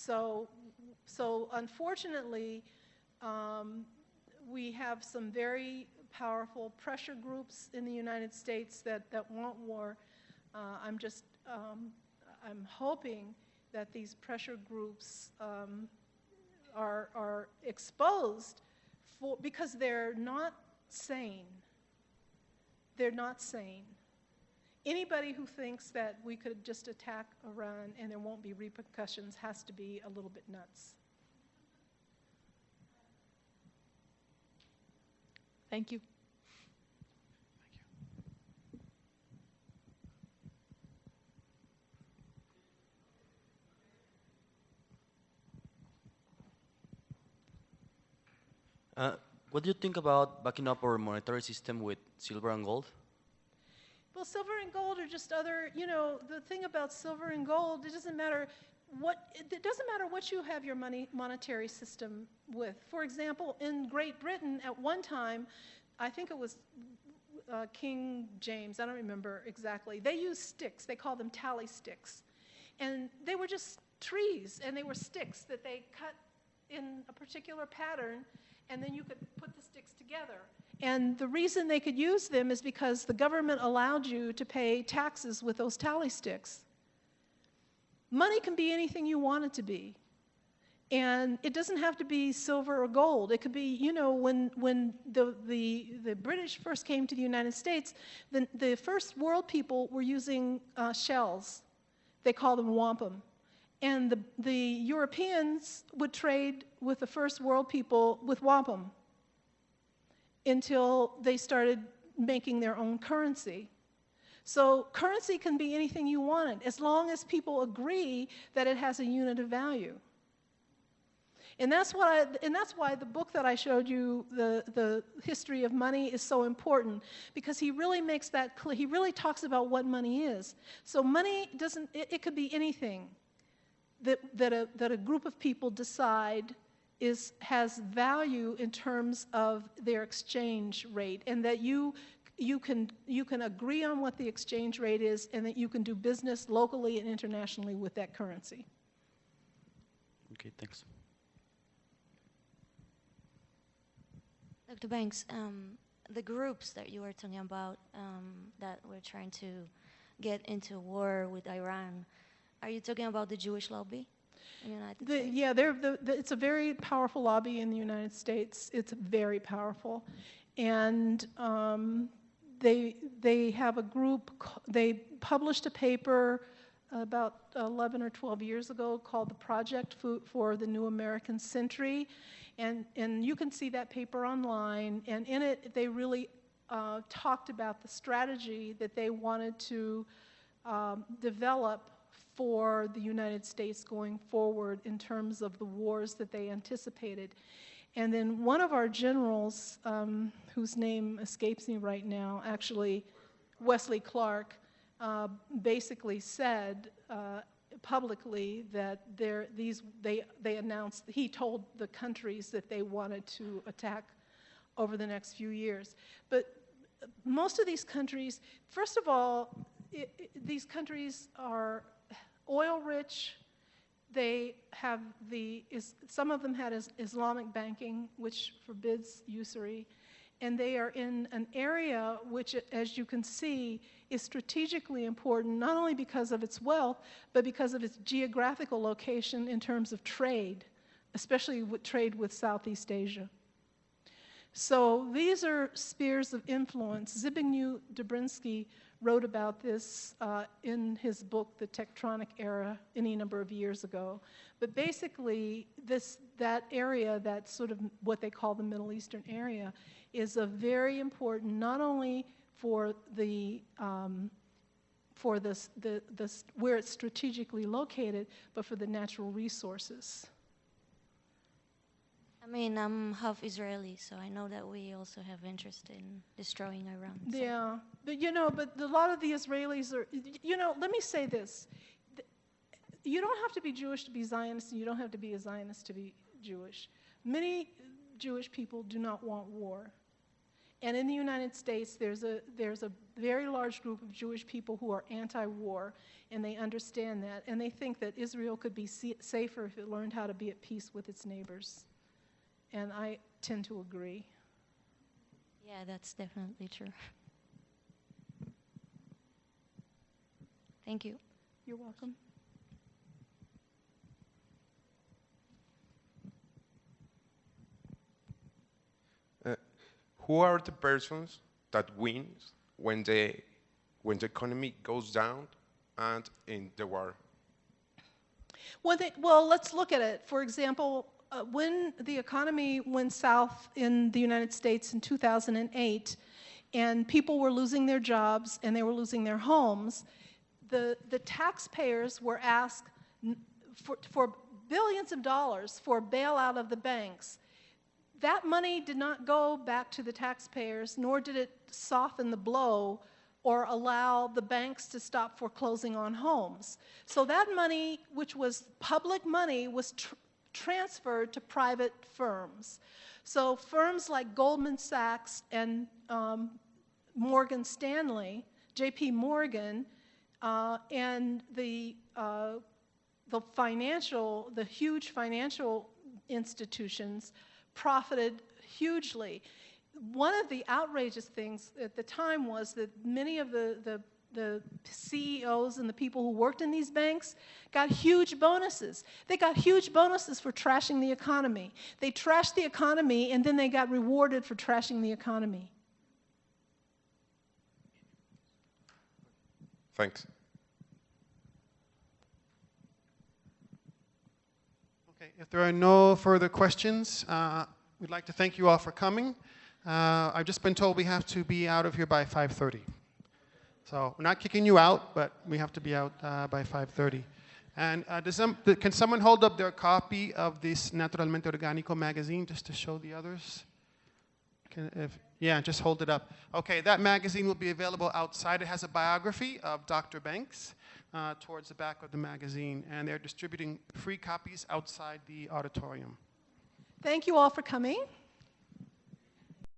So unfortunately, we have some very powerful pressure groups in the United States that want war. I'm hoping that these pressure groups are exposed because they're not sane. They're not sane. Anybody who thinks that we could just attack Iran and there won't be repercussions has to be a little bit nuts. Thank you. What do you think about backing up our monetary system with silver and gold? Well, silver and gold are just other, the thing about silver and gold, it doesn't matter what you have your monetary system with. For example, in Great Britain at one time, I think it was King James, I don't remember exactly, they used sticks, they called them tally sticks. And they were just trees, and they were sticks that they cut in a particular pattern, and then you could put the sticks together. And the reason they could use them is because the government allowed you to pay taxes with those tally sticks. Money can be anything you want it to be. And it doesn't have to be silver or gold. It could be, when the British first came to the United States, the first world people were using shells. They called them wampum. And the Europeans would trade with the first world people with wampum until they started making their own currency. So currency can be anything you want it, as long as people agree that it has a unit of value. And that's why the book that I showed you, the history of money, is so important, because he really makes that clear. He really talks about what money is. So money doesn't, it could be anything that a group of people decide has value in terms of their exchange rate, and that you can agree on what the exchange rate is, and that you can do business locally and internationally with that currency. Okay, thanks. Dr. Banks, the groups that you were talking about that were trying to get into war with Iran, are you talking about the Jewish lobby in the United States? Yeah, it's a very powerful lobby in the United States. It's very powerful. And they have a group, they published a paper about 11 or 12 years ago called the Project for the New American Century. And you can see that paper online. And in it, they really talked about the strategy that they wanted to develop for the United States going forward in terms of the wars that they anticipated. And then one of our generals, whose name escapes me right now, actually Wesley Clark, basically said publicly that they announced, he told the countries that they wanted to attack over the next few years. But most of these countries, first of all, these countries are oil-rich. They have some of them had Islamic banking, which forbids usury, and they are in an area which, as you can see, is strategically important, not only because of its wealth, but because of its geographical location in terms of trade, especially with trade with Southeast Asia. So these are spheres of influence. Zbigniew Brzezinski wrote about this in his book, The Tectonic Era, any number of years ago. But basically, that area, that sort of what they call the Middle Eastern area, is a very important, not only for where it's strategically located, but for the natural resources. I mean, I'm half Israeli, so I know that we also have interest in destroying Iran. So. Yeah, but a lot of the Israelis are, let me say this. You don't have to be Jewish to be Zionist, and you don't have to be a Zionist to be Jewish. Many Jewish people do not want war. And in the United States, there's a very large group of Jewish people who are anti-war, and they understand that, and they think that Israel could be safer if it learned how to be at peace with its neighbors. And I tend to agree. Yeah, that's definitely true. Thank you. You're welcome. Who are the persons that wins when the economy goes down and in the war? Well, let's look at it. For example, when the economy went south in the United States in 2008, and people were losing their jobs and they were losing their homes, the taxpayers were asked for billions of dollars for bailout of the banks. That money did not go back to the taxpayers, nor did it soften the blow or allow the banks to stop foreclosing on homes. So that money, which was public money, was transferred to private firms. So firms like Goldman Sachs and Morgan Stanley, JP Morgan, and the huge financial institutions profited hugely. One of the outrageous things at the time was that many of the CEOs and the people who worked in these banks got huge bonuses. They got huge bonuses for trashing the economy. They trashed the economy, and then they got rewarded for trashing the economy. Thanks. Okay, if there are no further questions, we'd like to thank you all for coming. I've just been told we have to be out of here by 5:30. So we're not kicking you out, but we have to be out by 5:30. And can someone hold up their copy of this Naturalmente Orgánico magazine just to show the others? Yeah, just hold it up. Okay, that magazine will be available outside. It has a biography of Dr. Banks towards the back of the magazine, and they're distributing free copies outside the auditorium. Thank you all for coming.